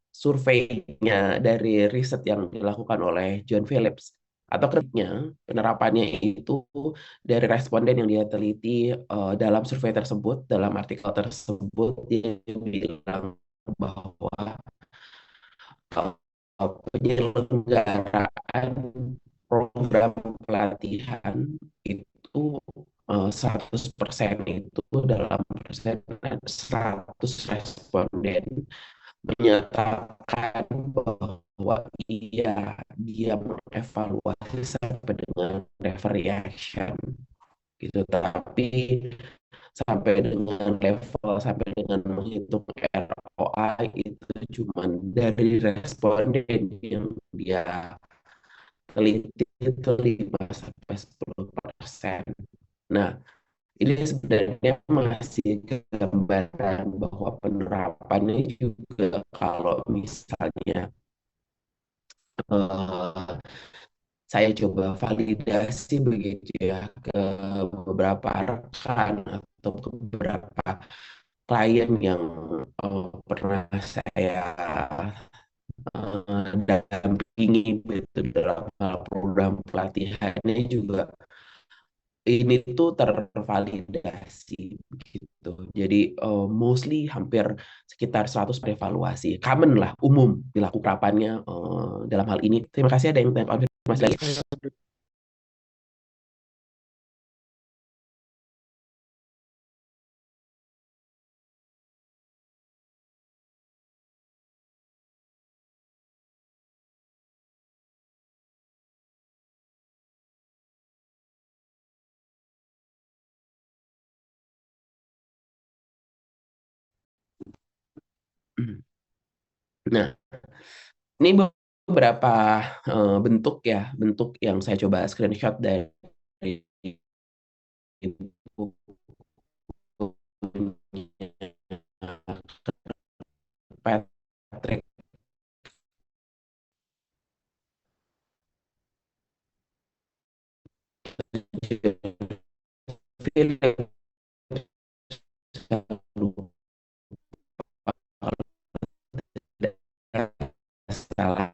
surveinya dari riset yang dilakukan oleh John Phillips atau kritiknya penerapannya itu dari responden yang dia teliti dalam survei tersebut, dalam artikel tersebut dia bilang bahwa penyelenggaraan program pelatihan itu 100% itu dalam persen 100 responden menyatakan bahwa dia mengevaluasi sampai dengan reaction gitu, tapi sampai dengan menghitung ROI itu cuman dari responden yang dia teliti itu 5 sampai 10%. Nah, ini sebenarnya masih gambaran bahwa penerapannya juga kalau misalnya eh, saya coba validasi begitu ya ke beberapa rekan atau ke beberapa klien yang pernah saya dampingi begitu dalam program pelatihannya juga ini tuh tervalidasi gitu. Jadi mostly hampir sekitar 100 evaluasi. Common lah, umum dilakukan penerapannya dalam hal ini. Terima kasih ada yang tanya konfirmasi lagi. Nah, ini beberapa bentuk ya, bentuk yang saya coba screenshot dari Patrick. Salah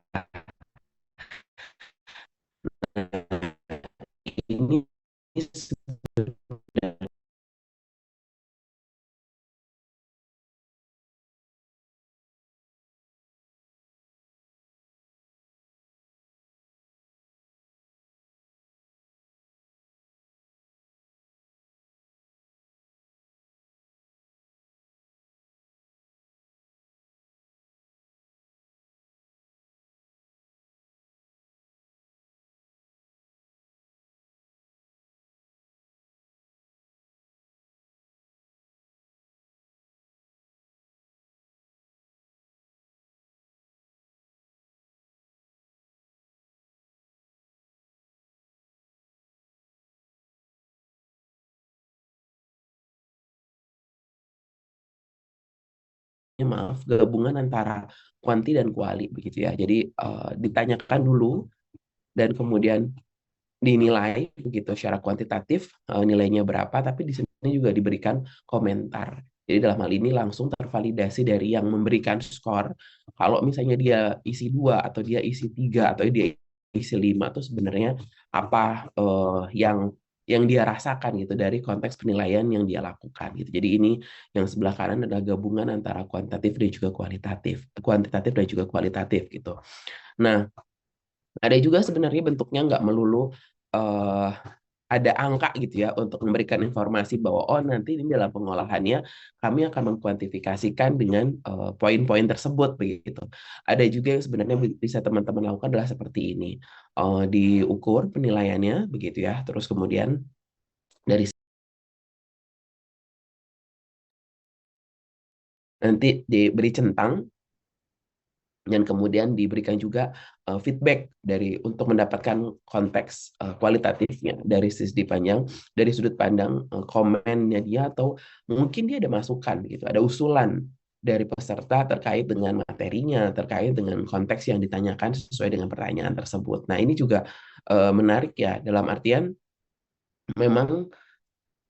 ini maaf gabungan antara kuanti dan kuali begitu ya. Jadi ditanyakan dulu dan kemudian dinilai begitu secara kuantitatif nilainya berapa, tapi di sini juga diberikan komentar. Jadi dalam hal ini langsung tervalidasi dari yang memberikan skor. Kalau misalnya dia isi 2 atau dia isi 3 atau dia isi 5 itu sebenarnya apa yang dia rasakan gitu dari konteks penilaian yang dia lakukan gitu. Jadi ini yang sebelah kanan adalah gabungan antara kuantitatif dan juga kuantitatif dan juga kualitatif gitu. Nah, ada juga sebenarnya bentuknya nggak melulu eh, ada angka gitu ya untuk memberikan informasi bahwa oh nanti ini dalam pengolahannya kami akan mengkuantifikasikan dengan poin-poin tersebut begitu. Ada juga yang sebenarnya bisa teman-teman lakukan adalah seperti ini. Diukur penilaiannya begitu ya. Terus kemudian dari nanti diberi centang dan kemudian diberikan juga feedback dari untuk mendapatkan konteks kualitatifnya dari sisi panjang dari sudut pandang komennya dia atau mungkin dia ada masukan gitu ada usulan dari peserta terkait dengan materinya terkait dengan konteks yang ditanyakan sesuai dengan pertanyaan tersebut. Nah ini juga menarik ya dalam artian memang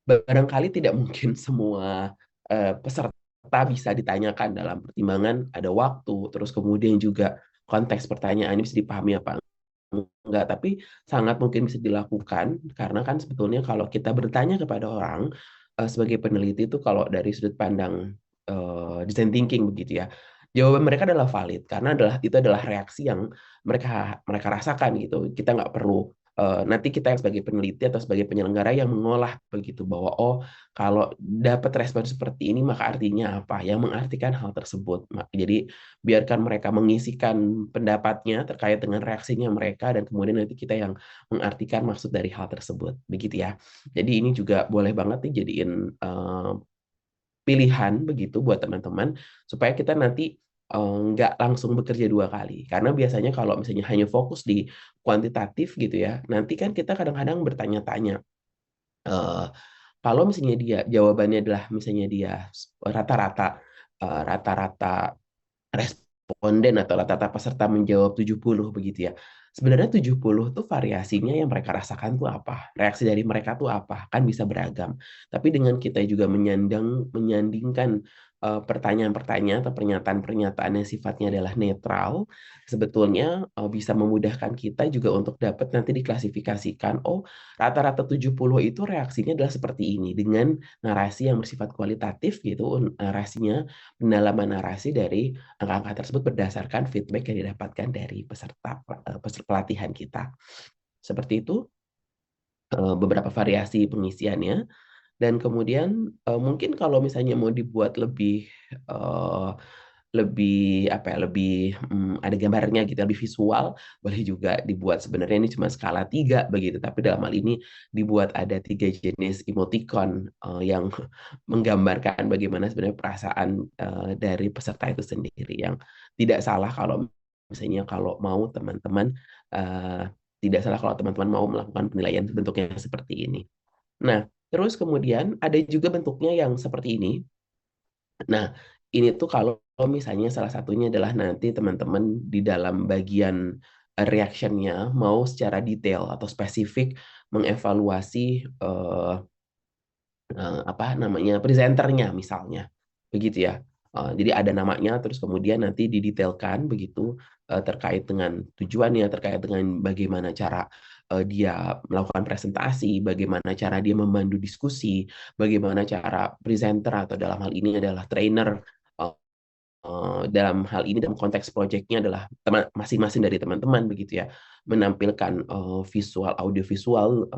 barangkali tidak mungkin semua peserta bisa ditanyakan dalam pertimbangan, ada waktu, terus kemudian juga konteks pertanyaannya bisa dipahami apa enggak, tapi sangat mungkin bisa dilakukan karena kan sebetulnya kalau kita bertanya kepada orang sebagai peneliti itu kalau dari sudut pandang design thinking begitu ya, jawaban mereka adalah valid karena itu adalah reaksi yang mereka mereka rasakan gitu. Kita nggak perlu nanti kita yang sebagai peneliti atau sebagai penyelenggara yang mengolah begitu bahwa oh kalau dapat respon seperti ini maka artinya apa, yang mengartikan hal tersebut. Jadi biarkan mereka mengisikan pendapatnya terkait dengan reaksinya mereka dan kemudian nanti kita yang mengartikan maksud dari hal tersebut begitu ya. Jadi ini juga boleh banget nih jadiin pilihan begitu buat teman-teman supaya kita nanti nggak langsung bekerja dua kali karena biasanya kalau misalnya hanya fokus di kuantitatif gitu ya nanti kan kita kadang-kadang bertanya-tanya eh, kalau misalnya dia jawabannya adalah misalnya dia rata-rata rata-rata responden atau rata-rata peserta menjawab 70 begitu ya. Sebenarnya 70 tuh variasinya yang mereka rasakan tuh apa? Reaksi dari mereka tuh apa? Kan bisa beragam. Tapi dengan kita juga menyandingkan pertanyaan-pertanyaan atau pernyataan-pernyataan yang sifatnya adalah netral, sebetulnya bisa memudahkan kita juga untuk dapat nanti diklasifikasikan, oh rata-rata 70 itu reaksinya adalah seperti ini dengan narasi yang bersifat kualitatif gitu, narasinya pendalaman narasi dari angka-angka tersebut berdasarkan feedback yang didapatkan dari peserta pelatihan kita. Seperti itu beberapa variasi pengisiannya. Dan kemudian mungkin kalau misalnya mau dibuat eh, lebih apa ya lebih ada gambarnya gitu lebih visual boleh juga dibuat sebenarnya ini cuma skala 3 begitu tapi dalam hal ini dibuat ada 3 jenis emoticon yang menggambarkan bagaimana sebenarnya perasaan dari peserta itu sendiri yang tidak salah kalau misalnya kalau mau teman-teman eh, tidak salah kalau teman-teman mau melakukan penilaian bentuknya seperti ini. Nah, terus kemudian ada juga bentuknya yang seperti ini. Nah, ini tuh kalau misalnya salah satunya adalah nanti teman-teman di dalam bagian reaction-nya mau secara detail atau spesifik mengevaluasi apa namanya presenternya misalnya begitu ya. Jadi ada namanya terus kemudian nanti didetailkan begitu terkait dengan tujuannya, terkait dengan bagaimana cara dia melakukan presentasi, bagaimana cara dia memandu diskusi, bagaimana cara presenter atau dalam hal ini adalah trainer uh, dalam hal ini dalam konteks proyeknya adalah masing-masing dari teman-teman begitu ya menampilkan visual audiovisual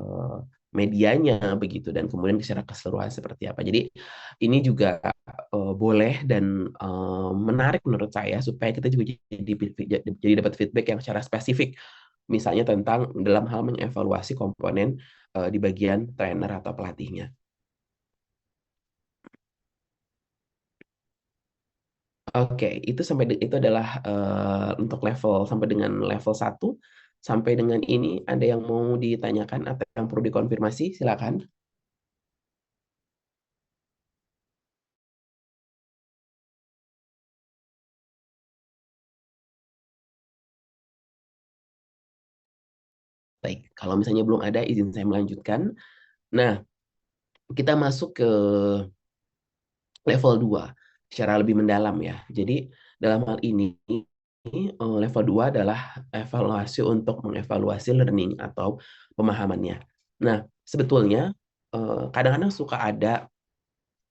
medianya begitu dan kemudian secara keseluruhan seperti apa. Jadi ini juga boleh dan menarik menurut saya supaya kita juga jadi dapat feedback yang secara spesifik misalnya tentang dalam hal mengevaluasi komponen di bagian trainer atau pelatihnya. Oke, itu itu adalah untuk level sampai dengan level 1. Sampai dengan ini ada yang mau ditanyakan atau yang perlu dikonfirmasi? Silakan. Baik, kalau misalnya belum ada, izin saya melanjutkan. Nah, kita masuk ke level 2 secara lebih mendalam ya. Jadi dalam hal ini level 2 adalah evaluasi untuk mengevaluasi learning atau pemahamannya. Nah, sebetulnya kadang-kadang suka ada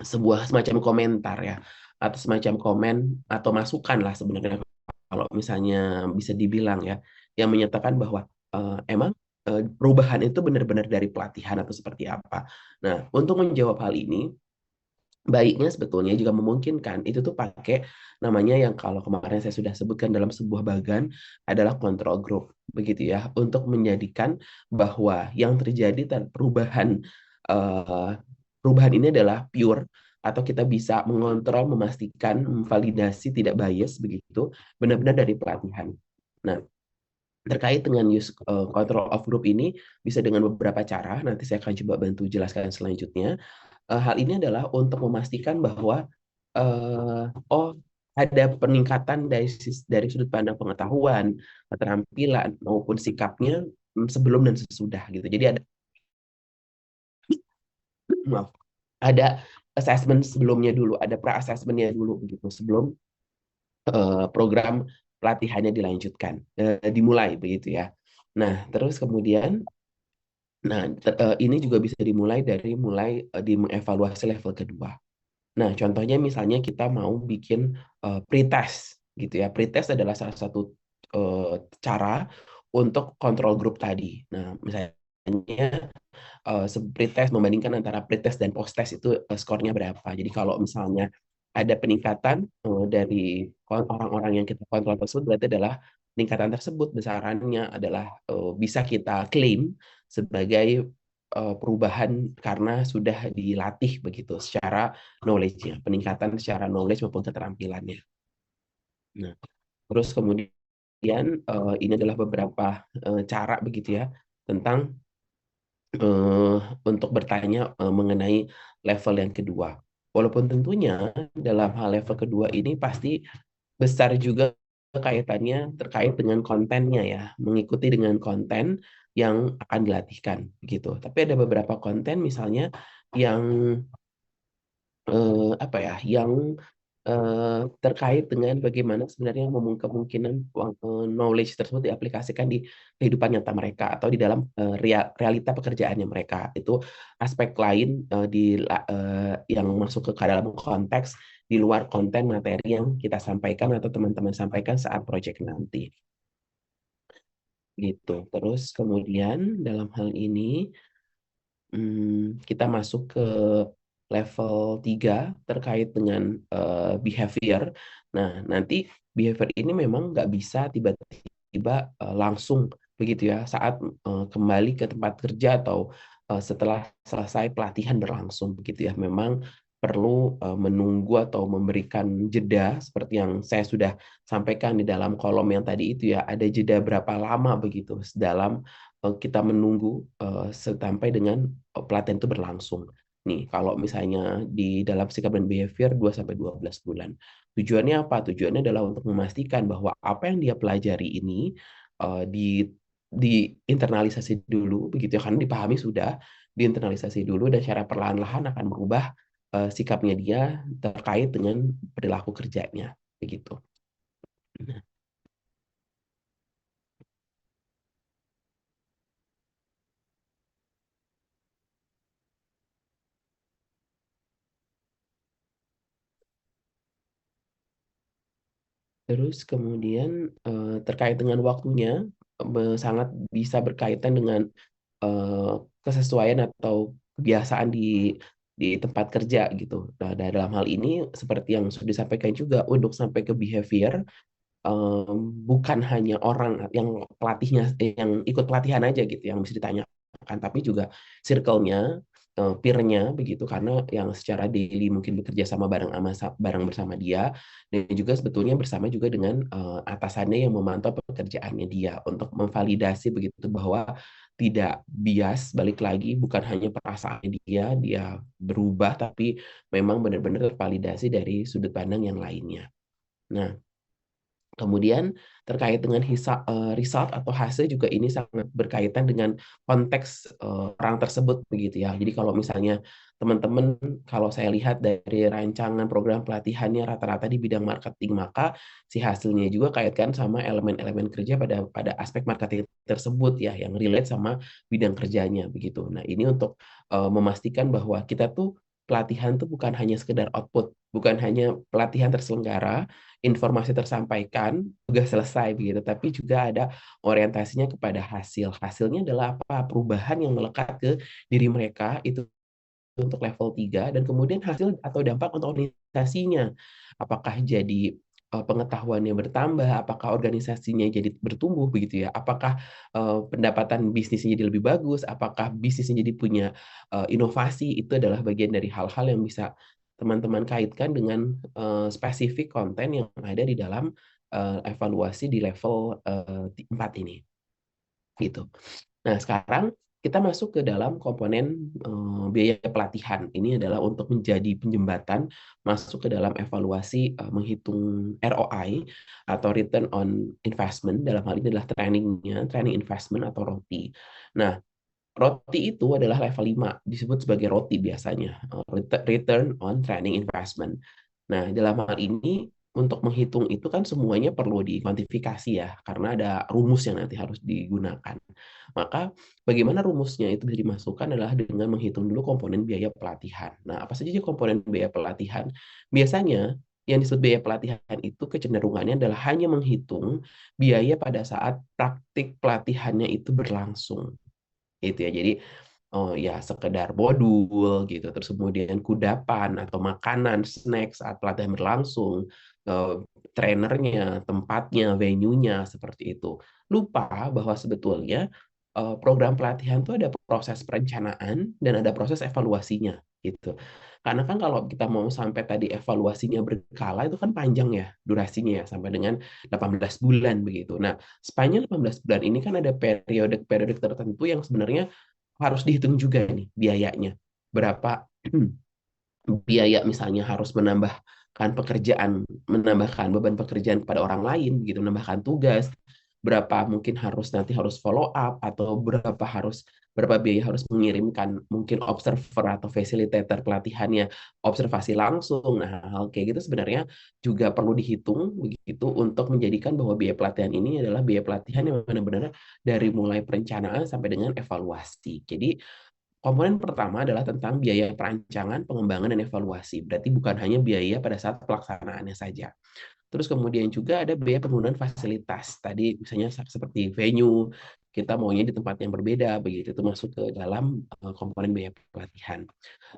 sebuah semacam komentar ya atau semacam komen atau masukan lah sebenarnya kalau misalnya bisa dibilang ya yang menyatakan bahwa emang perubahan itu benar-benar dari pelatihan atau seperti apa. Nah, untuk menjawab hal ini baiknya sebetulnya juga memungkinkan itu tuh pakai namanya yang kalau kemarin saya sudah sebutkan dalam sebuah bagan adalah control group begitu ya untuk menjadikan bahwa yang terjadi perubahan eh, perubahan ini adalah pure atau kita bisa mengontrol memastikan memvalidasi tidak bias begitu benar-benar dari pelatihan. Nah, terkait dengan use control of group ini bisa dengan beberapa cara nanti saya akan coba bantu jelaskan selanjutnya. Hal ini adalah untuk memastikan bahwa oh ada peningkatan dari sudut pandang pengetahuan, keterampilan maupun sikapnya sebelum dan sesudah gitu. Jadi ada maaf, ada assessment sebelumnya dulu, ada pra-assessmentnya dulu begitu sebelum program pelatihannya dilanjutkan, dimulai begitu ya. Nah, terus kemudian, ini juga bisa dimulai dari di mengevaluasi level kedua. Nah, contohnya misalnya kita mau bikin pretest gitu ya. Pretest adalah salah satu cara untuk kontrol grup tadi. Nah, misalnya pretest membandingkan antara pretest dan post-test itu skornya berapa. Jadi kalau misalnya ada peningkatan dari orang-orang yang kita kontrol tersebut, berarti adalah peningkatan tersebut besarannya adalah bisa kita klaim sebagai perubahan karena sudah dilatih begitu secara knowledge-nya, peningkatan secara knowledge maupun keterampilannya. Nah, terus kemudian ini adalah beberapa cara begitu ya tentang eh, untuk bertanya mengenai level yang kedua. Walaupun tentunya dalam hal level kedua ini pasti besar juga kaitannya terkait dengan kontennya ya, mengikuti dengan konten yang akan dilatihkan gitu. Tapi ada beberapa konten misalnya yang apa ya, yang terkait dengan bagaimana sebenarnya kemungkinan knowledge tersebut diaplikasikan di kehidupan nyata mereka atau di dalam realita pekerjaannya mereka. Itu aspek lain yang masuk ke dalam konteks di luar konten materi yang kita sampaikan atau teman-teman sampaikan saat proyek nanti. Gitu. Terus kemudian dalam hal ini kita masuk ke level 3 terkait dengan behavior. Nah, nanti behavior ini memang nggak bisa tiba-tiba langsung begitu ya saat kembali ke tempat kerja atau setelah selesai pelatihan berlangsung begitu ya. Memang perlu menunggu atau memberikan jeda seperti yang saya sudah sampaikan di dalam kolom yang tadi itu ya. Ada jeda berapa lama begitu dalam kita menunggu sampai dengan pelatihan itu berlangsung. Nih, kalau misalnya di dalam sikap dan behavior 2 sampai 12 bulan. Tujuannya apa? Tujuannya adalah untuk memastikan bahwa apa yang dia pelajari ini uh, di internalisasi dulu begitu ya, karena dipahami sudah, diinternalisasi dulu dan secara perlahan-lahan akan berubah sikapnya dia terkait dengan perilaku kerjanya begitu. Nah, terus kemudian terkait dengan waktunya sangat bisa berkaitan dengan eh, kesesuaian atau kebiasaan di tempat kerja gitu. Nah, dalam hal ini seperti yang sudah disampaikan juga untuk sampai ke behavior bukan hanya orang yang pelatihnya yang ikut pelatihan aja gitu yang bisa ditanyakan, tapi juga circle-nya, peer-nya begitu karena yang secara daily mungkin bekerja sama bareng bersama dia dan juga sebetulnya bersama juga dengan atasannya yang memantau pekerjaannya dia untuk memvalidasi begitu bahwa tidak bias balik lagi bukan hanya perasaan dia berubah tapi memang benar-benar tervalidasi dari sudut pandang yang lainnya. Nah, kemudian terkait dengan result atau hasil juga ini sangat berkaitan dengan konteks orang tersebut begitu ya. Jadi kalau misalnya teman-teman kalau saya lihat dari rancangan program pelatihannya rata-rata di bidang marketing maka si hasilnya juga kaitkan sama elemen-elemen kerja pada aspek marketing tersebut ya yang relate sama bidang kerjanya begitu. Nah, ini untuk memastikan bahwa kita tuh pelatihan tuh bukan hanya sekedar output, bukan hanya pelatihan terselenggara informasi tersampaikan, tugas selesai begitu, tapi juga ada orientasinya kepada hasil. Hasilnya adalah apa? Perubahan yang melekat ke diri mereka itu untuk level 3 dan kemudian hasil atau dampak untuk organisasinya. Apakah jadi pengetahuannya bertambah, apakah organisasinya jadi bertumbuh begitu ya, apakah pendapatan bisnisnya jadi lebih bagus, apakah bisnisnya jadi punya inovasi, itu adalah bagian dari hal-hal yang bisa teman-teman kaitkan dengan spesifik konten yang ada di dalam evaluasi di level 4 ini gitu. Nah, sekarang kita masuk ke dalam komponen biaya pelatihan. Ini adalah untuk menjadi penjembatan masuk ke dalam evaluasi menghitung ROI atau return on investment. Dalam hal ini adalah training investment atau ROI. Nah, Roti itu adalah level 5, disebut sebagai roti biasanya, return on training investment. Nah, dalam hal ini untuk menghitung itu kan semuanya perlu dikuantifikasi ya, karena ada rumus yang nanti harus digunakan. Maka bagaimana rumusnya itu bisa dimasukkan adalah dengan menghitung dulu komponen biaya pelatihan. Nah, apa saja sih komponen biaya pelatihan? Biasanya yang disebut biaya pelatihan itu kecenderungannya adalah hanya menghitung biaya pada saat praktik pelatihannya itu berlangsung gitu ya. Jadi oh ya sekedar modul gitu, terus kemudian kudapan atau makanan, snack saat pelatihan berlangsung, eh, trainernya, tempatnya, venue-nya seperti itu. Lupa bahwa sebetulnya program pelatihan itu ada proses perencanaan dan ada proses evaluasinya gitu. Karena kan kalau kita mau sampai tadi evaluasinya berkala itu kan panjang ya durasinya ya sampai dengan 18 bulan begitu. Nah, sepanjang 18 bulan ini kan ada periode-periode tertentu yang sebenarnya harus dihitung juga nih biayanya. Berapa biaya misalnya harus menambahkan pekerjaan, menambahkan beban pekerjaan kepada orang lain, gitu, menambahkan tugas, berapa mungkin harus follow up atau berapa biaya harus mengirimkan mungkin observer atau facilitator pelatihannya observasi langsung. Nah, hal kayak gitu sebenarnya juga perlu dihitung begitu untuk menjadikan bahwa biaya pelatihan ini adalah biaya pelatihan yang benar-benar dari mulai perencanaan sampai dengan evaluasi. Jadi komponen pertama adalah tentang biaya perancangan, pengembangan, dan evaluasi. Berarti bukan hanya biaya pada saat pelaksanaannya saja. Terus kemudian juga ada biaya penggunaan fasilitas. Tadi misalnya seperti venue, kita maunya di tempat yang berbeda, begitu itu masuk ke dalam komponen biaya pelatihan.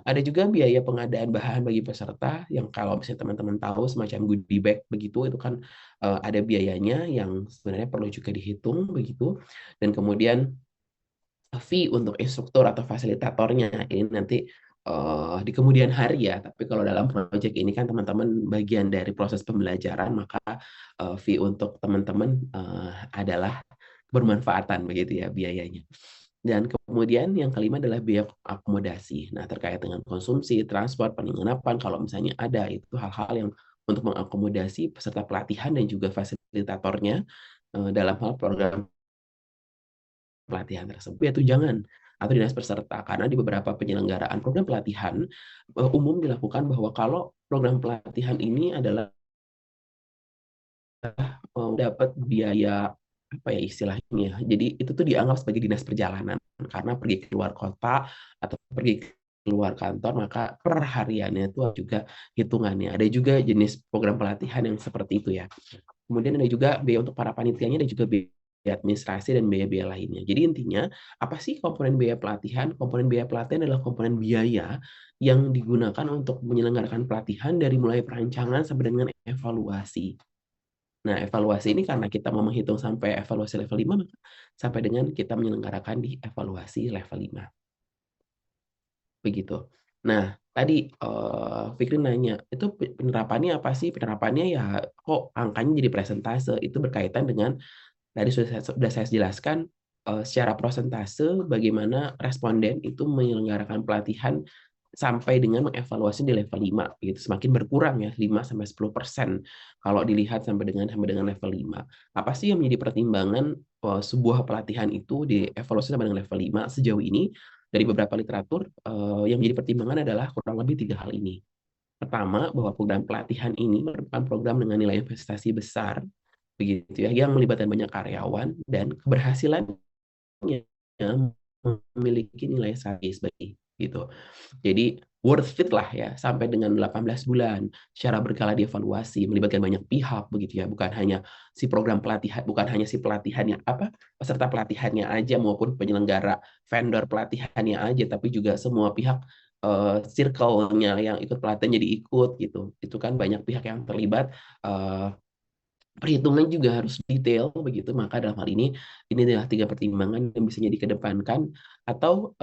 Ada juga biaya pengadaan bahan bagi peserta yang kalau misalnya teman-teman tahu semacam goodie bag begitu, itu kan ada biayanya yang sebenarnya perlu juga dihitung begitu. Dan kemudian fee untuk instruktur atau fasilitatornya ini nanti di kemudian hari ya. Tapi kalau dalam proyek ini kan teman-teman bagian dari proses pembelajaran, maka fee untuk teman-teman adalah bermanfaatan begitu ya biayanya. Dan kemudian yang kelima adalah biaya akomodasi. Nah, terkait dengan konsumsi, transport, penginapan, kalau misalnya ada itu hal-hal yang untuk mengakomodasi peserta pelatihan dan juga fasilitatornya dalam hal program pelatihan tersebut ya tunjangan atau dinas peserta karena di beberapa penyelenggaraan program pelatihan umum dilakukan bahwa kalau program pelatihan ini adalah dapat biaya apa ya istilahnya. Jadi itu tuh dianggap sebagai dinas perjalanan karena pergi keluar kota atau pergi keluar kantor maka per hariannya itu juga hitungannya. Ada juga jenis program pelatihan yang seperti itu ya. Kemudian ada juga biaya untuk para panitianya dan juga biaya administrasi dan biaya-biaya lainnya. Jadi intinya, apa sih komponen biaya pelatihan? Komponen biaya pelatihan adalah komponen biaya yang digunakan untuk menyelenggarakan pelatihan dari mulai perancangan sampai dengan evaluasi. Nah, evaluasi ini karena kita mau menghitung sampai evaluasi level 5, maka sampai dengan kita menyelenggarakan di evaluasi level 5. Begitu. Nah, tadi Fikri nanya, itu penerapannya apa sih? Penerapannya ya kok angkanya jadi presentase? Itu berkaitan dengan tadi sudah saya jelaskan secara prosentase bagaimana responden itu menyelenggarakan pelatihan sampai dengan mengevaluasi di level 5 gitu. Semakin berkurang ya 5-10% kalau dilihat sampai dengan level 5. Apa sih yang menjadi pertimbangan sebuah pelatihan itu dievaluasi sampai dengan level 5 sejauh ini? Dari beberapa literatur yang menjadi pertimbangan adalah kurang lebih 3 hal ini. Pertama, bahwa program pelatihan ini merupakan program dengan nilai investasi besar begitu ya, yang melibatkan banyak karyawan dan keberhasilannya memiliki nilai strategis bagi gitu. Jadi worth it lah ya sampai dengan 18 bulan secara berkala dievaluasi melibatkan banyak pihak begitu ya, bukan hanya si program pelatihan, bukan hanya si pelatihannya apa peserta pelatihannya aja maupun penyelenggara vendor pelatihannya aja, tapi juga semua pihak circle-nya yang ikut pelatihan jadi ikut gitu. Itu kan banyak pihak yang terlibat, perhitungan juga harus detail begitu. Maka dalam hal ini adalah 3 pertimbangan yang bisa dikedepankan. Atau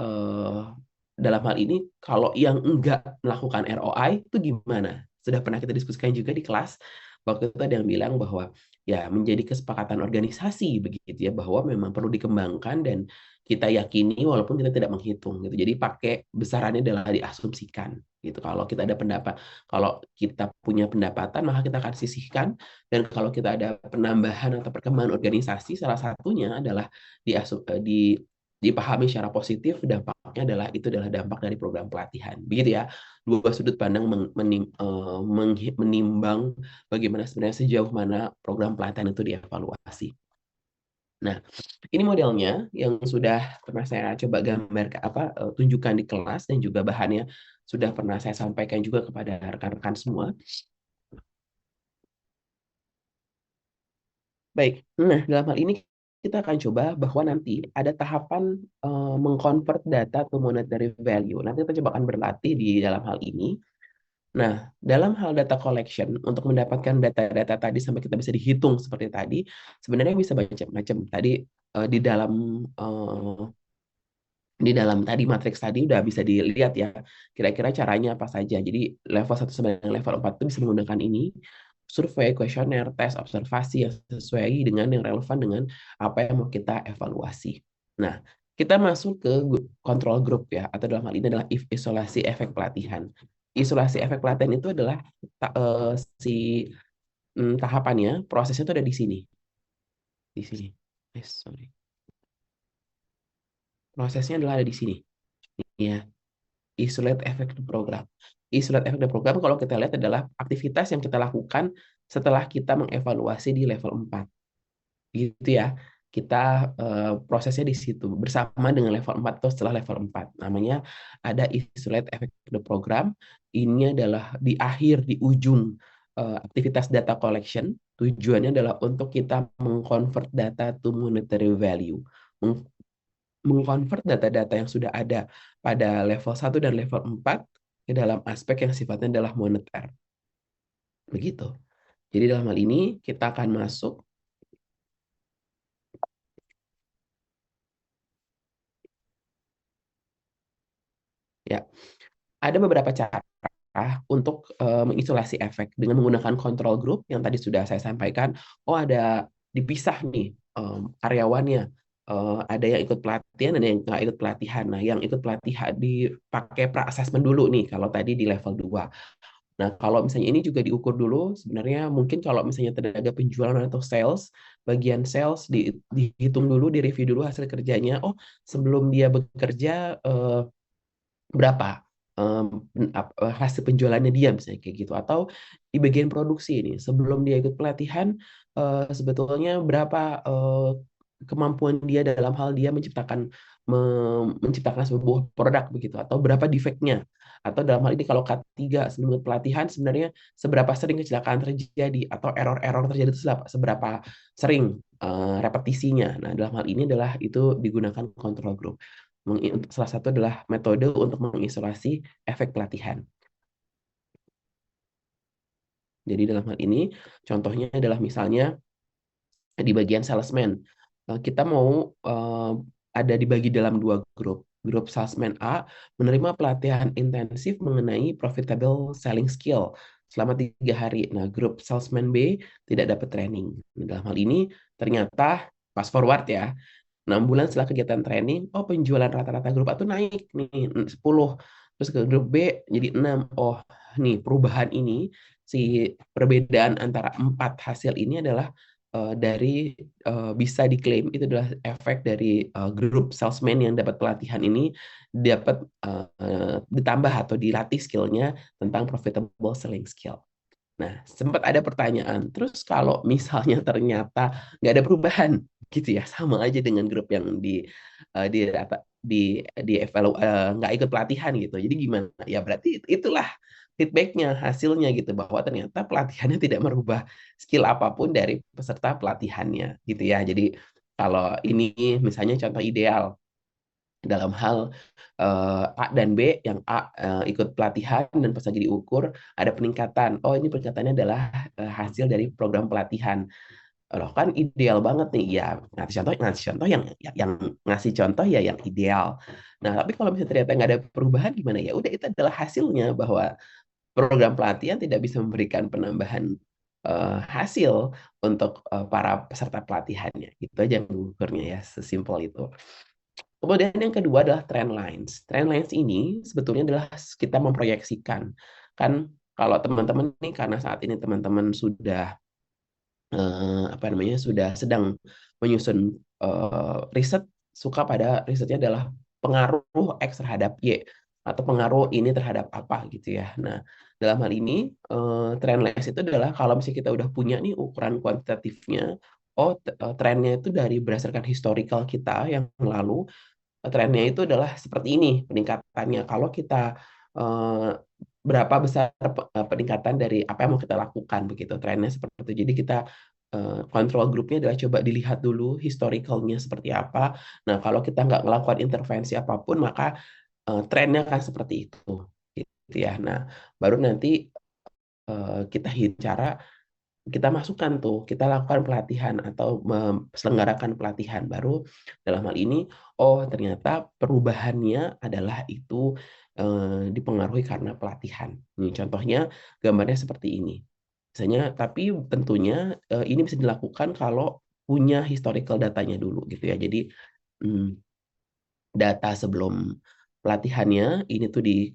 dalam hal ini kalau yang enggak melakukan ROI itu gimana? Sudah pernah kita diskusikan juga di kelas. Waktu itu ada yang bilang bahwa ya menjadi kesepakatan organisasi begitu ya, bahwa memang perlu dikembangkan dan kita yakini walaupun kita tidak menghitung gitu. Jadi pakai besarannya adalah diasumsikan gitu. Kalau kita punya pendapatan maka kita akan sisihkan, dan kalau kita ada penambahan atau perkembangan organisasi, salah satunya adalah dipahami secara positif, dampaknya adalah itu adalah dampak dari program pelatihan. Begitu ya, dua sudut pandang menimbang bagaimana sebenarnya sejauh mana program pelatihan itu dievaluasi. Nah, ini modelnya yang sudah pernah saya coba gambar tunjukkan di kelas dan juga bahannya sudah pernah saya sampaikan juga kepada rekan-rekan semua. Baik, nah dalam hal ini kita akan coba bahwa nanti ada tahapan mengconvert data to monetary value. Nanti kita coba akan berlatih di dalam hal ini. Nah, dalam hal data collection, untuk mendapatkan data-data tadi sampai kita bisa dihitung seperti tadi, sebenarnya bisa macam-macam. Tadi di dalam eh, tadi matriks tadi udah bisa dilihat ya kira-kira caranya apa saja. Jadi level 1 sampai dengan level 4 itu bisa menggunakan ini survei, kuesioner, tes, observasi yang sesuai dengan yang relevan dengan apa yang mau kita evaluasi. Nah, kita masuk ke control group ya, atau dalam hal ini adalah isolasi efek pelatihan. Isolasi efek pelatihan itu adalah si tahapannya, prosesnya itu ada di sini. Di sini. Sorry. Prosesnya adalah ada di sini. Ya, isolate effect program. Isolate effect program kalau kita lihat adalah aktivitas yang kita lakukan setelah kita mengevaluasi di level 4. Gitu ya. Kita prosesnya di situ bersama dengan level 4 atau setelah level 4. Namanya ada isolate effect program. Ini adalah di akhir, di ujung aktivitas data collection. Tujuannya adalah untuk kita mengconvert data to monetary value. Mengconvert data-data yang sudah ada pada level 1 dan level 4 ke dalam aspek yang sifatnya adalah moneter. Begitu. Jadi dalam hal ini kita akan masuk ya. Ada beberapa cara untuk mengisolasi efek dengan menggunakan control group yang tadi sudah saya sampaikan. Oh, ada dipisah nih karyawannya. Ada yang ikut pelatihan dan yang nggak ikut pelatihan. Nah, yang ikut pelatihan dipakai pra-assessment dulu nih kalau tadi di level 2. Nah, kalau misalnya ini juga diukur dulu, sebenarnya mungkin kalau misalnya tenaga penjualan atau sales, bagian sales dihitung dulu, direview dulu hasil kerjanya. Oh, sebelum dia bekerja berapa hasil penjualannya dia misalnya kayak gitu. Atau di bagian produksi ini, sebelum dia ikut pelatihan, sebetulnya berapa kemampuan dia dalam hal dia menciptakan sebuah produk begitu, atau berapa defeknya, atau dalam hal ini kalau K3 sebelum pelatihan sebenarnya seberapa sering kecelakaan terjadi atau error-error terjadi itu seberapa sering repetisinya. Nah, dalam hal ini adalah itu digunakan control group. Salah satu adalah metode untuk mengisolasi efek pelatihan. Jadi dalam hal ini contohnya adalah misalnya di bagian salesman. Kita mau ada dibagi dalam dua grup. Grup salesman A menerima pelatihan intensif mengenai profitable selling skill selama 3 hari. Nah, grup salesman B tidak dapat training. Nah, dalam hal ini ternyata fast forward ya, 6 bulan setelah kegiatan training, oh penjualan rata-rata grup A tuh naik nih 10. Terus ke grup B jadi 6. Oh, nih perubahan ini, si perbedaan antara 4 hasil ini adalah dari bisa diklaim itu adalah efek dari grup salesman yang dapat pelatihan ini dapat ditambah atau dilatih skillnya tentang profitable selling skill. Nah, sempat ada pertanyaan, terus kalau misalnya ternyata nggak ada perubahan, gitu ya, sama aja dengan grup yang nggak ikut pelatihan gitu. Jadi gimana? Ya berarti itulah feedbacknya, hasilnya gitu, bahwa ternyata pelatihannya tidak merubah skill apapun dari peserta pelatihannya, gitu ya. Jadi kalau ini misalnya contoh ideal dalam hal A dan B, yang A ikut pelatihan dan pas lagi diukur ada peningkatan. Oh, ini peningkatannya adalah hasil dari program pelatihan. Loh, kan ideal banget nih. Ya, ngasih contoh yang ngasih contoh ya yang ideal. Nah, tapi kalau misalnya ternyata nggak ada perubahan gimana ya? Udah itu adalah hasilnya bahwa program pelatihan tidak bisa memberikan penambahan hasil untuk para peserta pelatihannya. Itu aja mengukurnya ya, sesimpel itu. Kemudian yang kedua adalah trend lines. Trend lines ini sebetulnya adalah kita memproyeksikan. Kan kalau teman-teman nih, karena saat ini teman-teman sudah sudah sedang menyusun riset suka pada risetnya adalah pengaruh X terhadap Y atau pengaruh ini terhadap apa gitu ya. Nah, dalam hal ini trendless itu adalah kalau misalnya kita udah punya nih ukuran kuantitatifnya, oh trennya itu dari berdasarkan historical kita yang lalu, trennya itu adalah seperti ini peningkatannya. Kalau kita eh, berapa besar peningkatan dari apa yang mau kita lakukan begitu, trennya seperti itu. Jadi kita kontrol grupnya adalah coba dilihat dulu historicalnya seperti apa. Nah, kalau kita nggak melakukan intervensi apapun, maka trennya akan seperti itu gitu ya. Nah, baru nanti kita cara kita masukkan tuh, kita lakukan pelatihan atau selenggarakan pelatihan baru dalam hal ini, oh ternyata perubahannya adalah itu dipengaruhi karena pelatihan. Ini contohnya gambarnya seperti ini. Misalnya, tapi tentunya ini bisa dilakukan kalau punya historical datanya dulu gitu ya. Jadi mm, data sebelum pelatihannya ini tuh di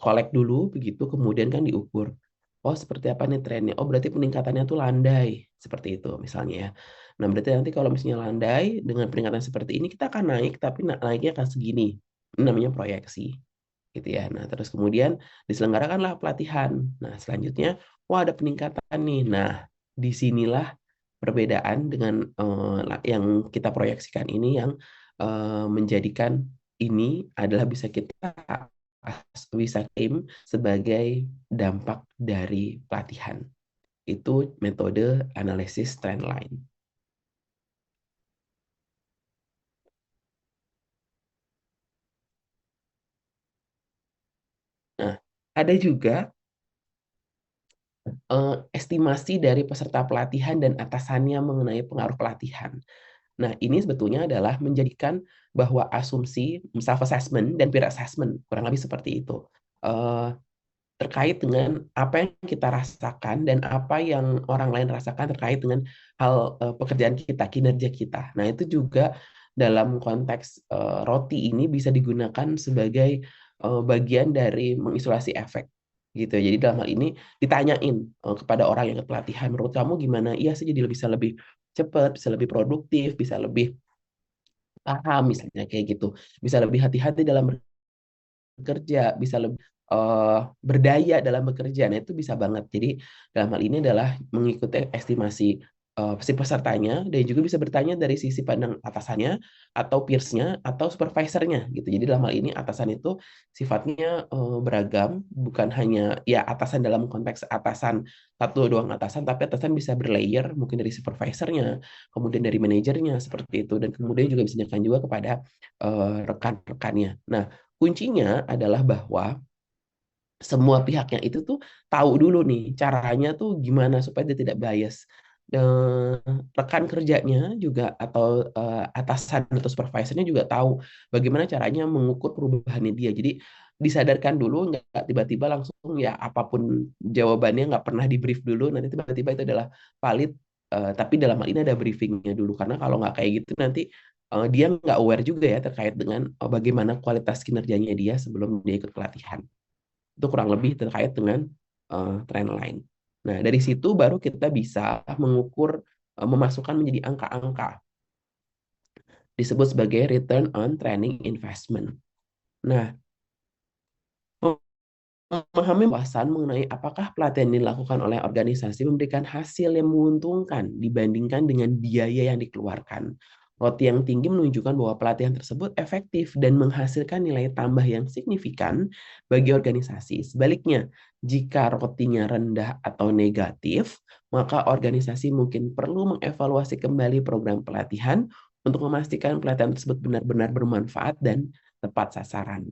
collect dulu begitu, kemudian kan diukur. Oh, seperti apa nih trennya? Oh, berarti peningkatannya tuh landai seperti itu misalnya ya. Nah, berarti nanti kalau misalnya landai dengan peningkatan seperti ini kita akan naik, tapi naiknya akan segini. Ini namanya proyeksi gitu ya. Nah, terus kemudian diselenggarakanlah pelatihan. Nah, selanjutnya, wah ada peningkatan nih. Nah, disinilah perbedaan dengan yang kita proyeksikan ini yang menjadikan ini adalah bisa claim sebagai dampak dari pelatihan. Itu metode analisis trend line. Nah, ada juga estimasi dari peserta pelatihan dan atasannya mengenai pengaruh pelatihan. Nah, ini sebetulnya adalah menjadikan bahwa asumsi self-assessment dan peer assessment, kurang lebih seperti itu. Eh, Terkait dengan apa yang kita rasakan dan apa yang orang lain rasakan terkait dengan hal pekerjaan kita, kinerja kita. Nah, itu juga dalam konteks roti ini bisa digunakan sebagai bagian dari mengisolasi efek gitu. Jadi dalam hal ini ditanyain kepada orang yang ikut pelatihan, menurut kamu gimana? Iya sih, jadi bisa lebih cepat, bisa lebih produktif, bisa lebih paham misalnya kayak gitu. Bisa lebih hati-hati dalam bekerja, bisa lebih berdaya dalam bekerja. Nah, itu bisa banget. Jadi, dalam hal ini adalah mengikuti estimasi si pesertanya dan juga bisa bertanya dari sisi pandang atasannya atau peersnya atau supervisornya gitu. Jadi, dalam hal ini atasan itu sifatnya beragam, bukan hanya ya atasan dalam konteks atasan satu doang atasan, tapi atasan bisa berlayer, mungkin dari supervisornya, kemudian dari manajernya seperti itu, dan kemudian juga bisa ditanyakan juga kepada rekan-rekannya. Nah, kuncinya adalah bahwa semua pihaknya itu tuh tahu dulu nih caranya tuh gimana supaya dia tidak bias. Eh, Rekan kerjanya juga atau atasan atau supervisornya juga tahu bagaimana caranya mengukur perubahannya dia. Jadi disadarkan dulu, nggak tiba-tiba langsung ya apapun jawabannya nggak pernah di brief dulu, nanti tiba-tiba itu adalah valid. Tapi dalam hal ini ada briefingnya dulu karena kalau nggak kayak gitu nanti dia nggak aware juga ya terkait dengan bagaimana kualitas kinerjanya dia sebelum dia ikut pelatihan. Itu kurang lebih terkait dengan trend line. Nah, dari situ baru kita bisa mengukur, memasukkan menjadi angka-angka, disebut sebagai return on training investment. Nah, memahami wawasan mengenai apakah pelatihan yang dilakukan oleh organisasi memberikan hasil yang menguntungkan dibandingkan dengan biaya yang dikeluarkan. Roti yang tinggi menunjukkan bahwa pelatihan tersebut efektif dan menghasilkan nilai tambah yang signifikan bagi organisasi. Sebaliknya, jika rotinya rendah atau negatif, maka organisasi mungkin perlu mengevaluasi kembali program pelatihan untuk memastikan pelatihan tersebut benar-benar bermanfaat dan tepat sasaran.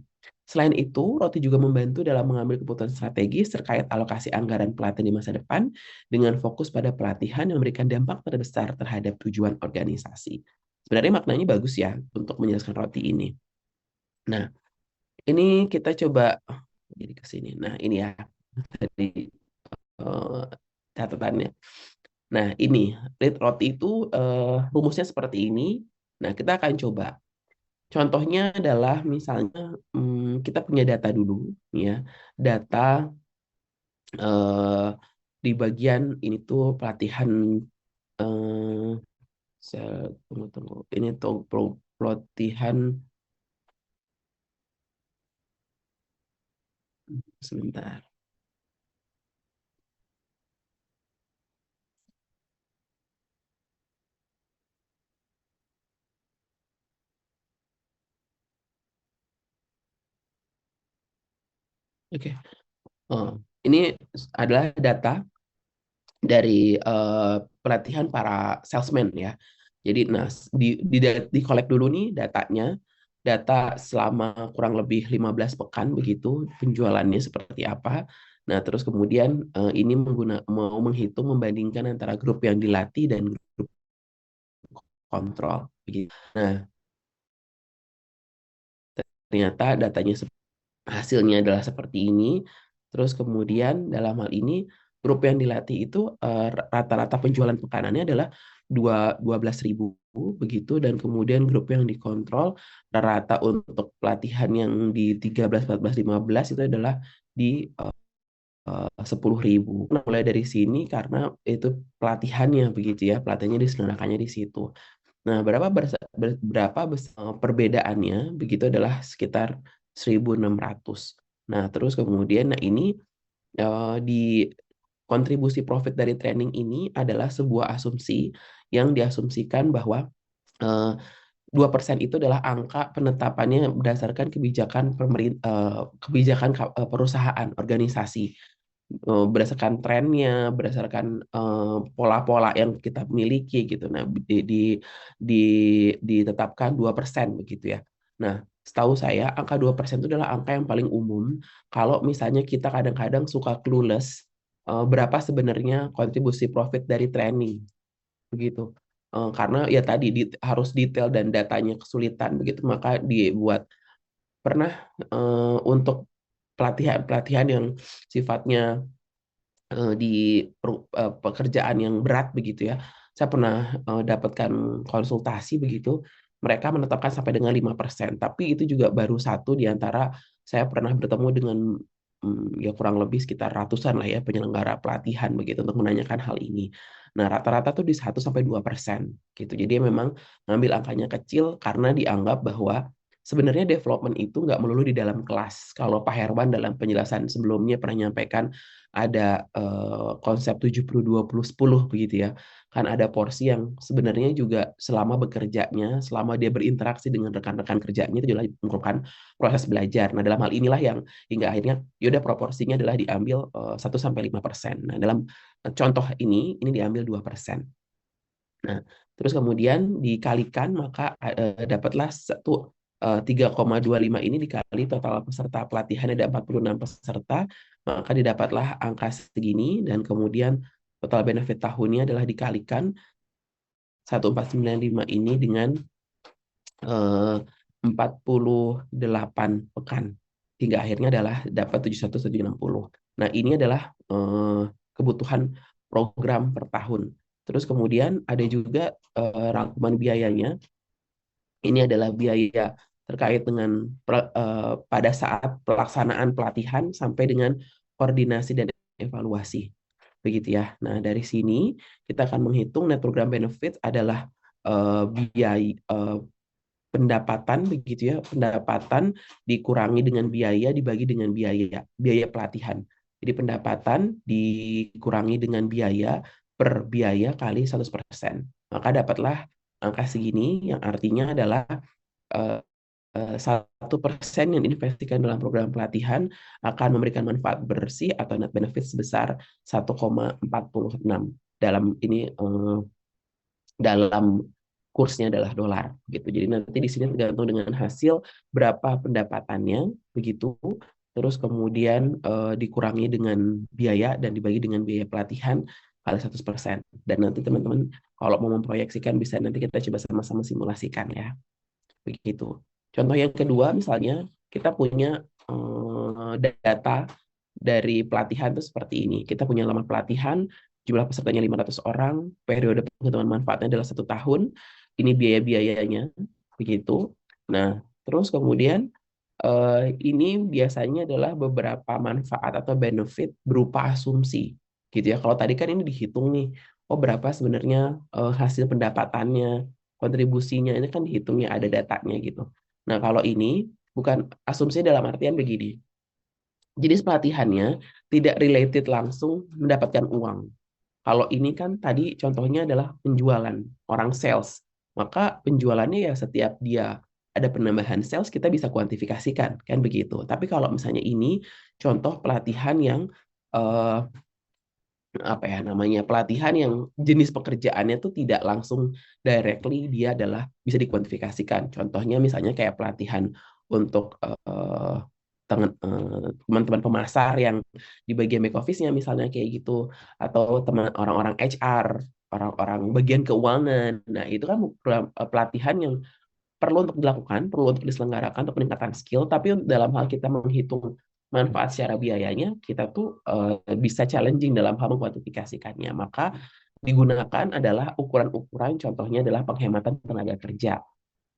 Selain itu, Roti juga membantu dalam mengambil keputusan strategis terkait alokasi anggaran pelatihan di masa depan dengan fokus pada pelatihan yang memberikan dampak terbesar terhadap tujuan organisasi. Sebenarnya maknanya bagus ya untuk menjelaskan Roti ini. Nah, ini kita coba jadi ke sini. Nah, ini ya tadi eh, catatannya. Nah, ini lead Roti itu rumusnya seperti ini. Nah, kita akan coba. Contohnya adalah misalnya kita punya data dulu, ya, data eh, di bagian ini tuh pelatihan eh, Saya tunggu. Ini tuh pelatihan sebentar. Oke. Oh, ini adalah data dari pelatihan para salesman ya. Jadi nah di collect dulu nih datanya, data selama kurang lebih 15 pekan begitu penjualannya seperti apa. Nah, terus kemudian ini mau menghitung membandingkan antara grup yang dilatih dan grup kontrol begitu. Nah, ternyata datanya hasilnya adalah seperti ini. Terus kemudian dalam hal ini grup yang dilatih itu rata-rata penjualan pekanannya adalah 12.000 begitu, dan kemudian grup yang dikontrol rata untuk pelatihan yang di 13, 14, 15 itu adalah di 10.000. Nah, mulai dari sini karena itu pelatihannya begitu ya, pelatihannya diselenggarakannya di situ. Nah, perbedaannya begitu adalah sekitar 1.600. Nah, terus kemudian nah ini di kontribusi profit dari training ini adalah sebuah asumsi yang diasumsikan bahwa eh, 2% itu adalah angka penetapannya berdasarkan kebijakan perusahaan, organisasi, berdasarkan trennya, berdasarkan pola-pola yang kita miliki gitu. Nah, di, ditetapkan 2% begitu ya. Nah, setahu saya angka 2% itu adalah angka yang paling umum kalau misalnya kita kadang-kadang suka clueless berapa sebenarnya kontribusi profit dari training begitu. Karena ya tadi harus detail dan datanya kesulitan begitu, maka dibuat pernah untuk pelatihan-pelatihan yang sifatnya di pekerjaan yang berat begitu ya. Saya pernah dapatkan konsultasi begitu, mereka menetapkan sampai dengan 5%, tapi itu juga baru satu di antara saya pernah bertemu dengan ya kurang lebih sekitar ratusan lah ya penyelenggara pelatihan begitu untuk menanyakan hal ini. Nah, rata-rata tuh di 1 sampai 2% gitu. Jadi memang ngambil angkanya kecil karena dianggap bahwa sebenarnya development itu nggak melulu di dalam kelas. Kalau Pak Herwan dalam penjelasan sebelumnya pernah menyampaikan ada konsep 70-20-10 begitu ya. Kan ada porsi yang sebenarnya juga selama bekerjanya, selama dia berinteraksi dengan rekan-rekan kerjanya itu adalah merupakan proses belajar. Nah, dalam hal inilah yang hingga akhirnya yaudah proporsinya adalah diambil 1 sampai 5%. Nah, dalam contoh ini diambil 2%. Nah, terus kemudian dikalikan maka dapatlah 3,25 ini dikali total peserta pelatihan ada 46 peserta, maka didapatlah angka segini, dan kemudian total benefit tahunnya adalah dikalikan 1.495 ini dengan 48 pekan hingga akhirnya adalah dapat 71.760. Nah, ini adalah kebutuhan program per tahun. Terus kemudian ada juga rangkuman biayanya. Ini adalah biaya terkait dengan pada saat pelaksanaan pelatihan sampai dengan koordinasi dan evaluasi. Begitu ya. Nah, dari sini kita akan menghitung net program benefit adalah biaya pendapatan begitu ya, pendapatan dikurangi dengan biaya dibagi dengan biaya pelatihan. Jadi pendapatan dikurangi dengan biaya per biaya kali 100%. Maka dapatlah angka segini yang artinya adalah 1% yang diinvestasikan dalam program pelatihan akan memberikan manfaat bersih atau net benefit sebesar 1,46 dalam ini dalam kursnya adalah dolar gitu. Jadi nanti di sini tergantung dengan hasil berapa pendapatannya begitu. Terus kemudian dikurangi dengan biaya dan dibagi dengan biaya pelatihan kali 100%. Dan nanti teman-teman kalau mau memproyeksikan bisa nanti kita coba sama-sama simulasikan ya. Begitu. Contoh yang kedua misalnya kita punya data dari pelatihan itu seperti ini. Kita punya lama pelatihan, jumlah pesertanya 500 orang, periode penghitungan manfaatnya adalah 1 tahun, ini biaya-biayanya, begitu. Nah, terus kemudian ini biasanya adalah beberapa manfaat atau benefit berupa asumsi, gitu ya. Kalau tadi kan ini dihitung nih, oh berapa sebenarnya hasil pendapatannya, kontribusinya, ini kan dihitungnya ada datanya gitu. Nah, kalau ini bukan asumsi dalam artian begini. Jadi pelatihannya tidak related langsung mendapatkan uang. Kalau ini kan tadi contohnya adalah penjualan, orang sales. Maka penjualannya ya setiap dia ada penambahan sales kita bisa kuantifikasikan, kan begitu. Tapi kalau misalnya ini contoh pelatihan yang eh, apa ya namanya pelatihan yang jenis pekerjaannya tuh tidak langsung directly dia adalah bisa dikuantifikasikan. Contohnya misalnya kayak pelatihan untuk teman-teman pemasar yang di bagian back office-nya misalnya kayak gitu, atau teman orang-orang HR, orang-orang bagian keuangan. Nah, itu kan pelatihan yang perlu untuk dilakukan, perlu untuk diselenggarakan untuk peningkatan skill, tapi dalam hal kita menghitung manfaat secara biayanya, kita tuh bisa challenging dalam hal mengkuantifikasikannya. Maka digunakan adalah ukuran-ukuran, contohnya adalah penghematan tenaga kerja.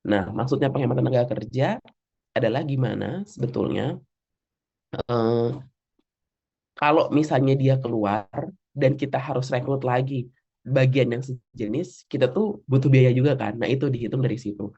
Nah, maksudnya penghematan tenaga kerja adalah gimana sebetulnya eh, kalau misalnya dia keluar dan kita harus rekrut lagi bagian yang sejenis, kita tuh butuh biaya juga kan. Nah, itu dihitung dari situ.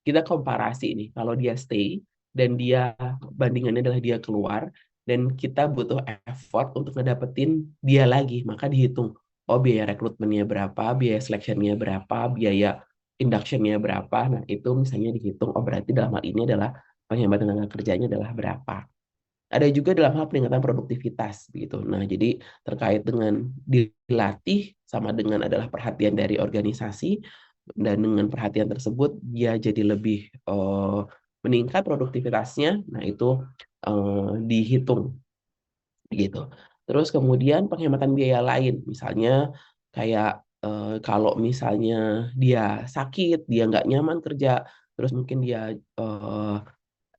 Kita komparasi nih, kalau dia stay dan dia bandingannya adalah dia keluar dan kita butuh effort untuk ngedapetin dia lagi, maka dihitung oh biaya rekrutmennya berapa, biaya selectionnya berapa, biaya inductionnya berapa. Nah, itu misalnya dihitung oh berarti dalam hal ini adalah penghematan tenaga kerjanya adalah berapa. Ada juga dalam hal peningkatan produktivitas begitu. Nah, jadi terkait dengan dilatih sama dengan adalah perhatian dari organisasi, dan dengan perhatian tersebut dia jadi lebih meningkat produktivitasnya. Nah, itu dihitung gitu. Terus kemudian penghematan biaya lain, misalnya kayak kalau misalnya dia sakit, dia nggak nyaman kerja, terus mungkin dia eh,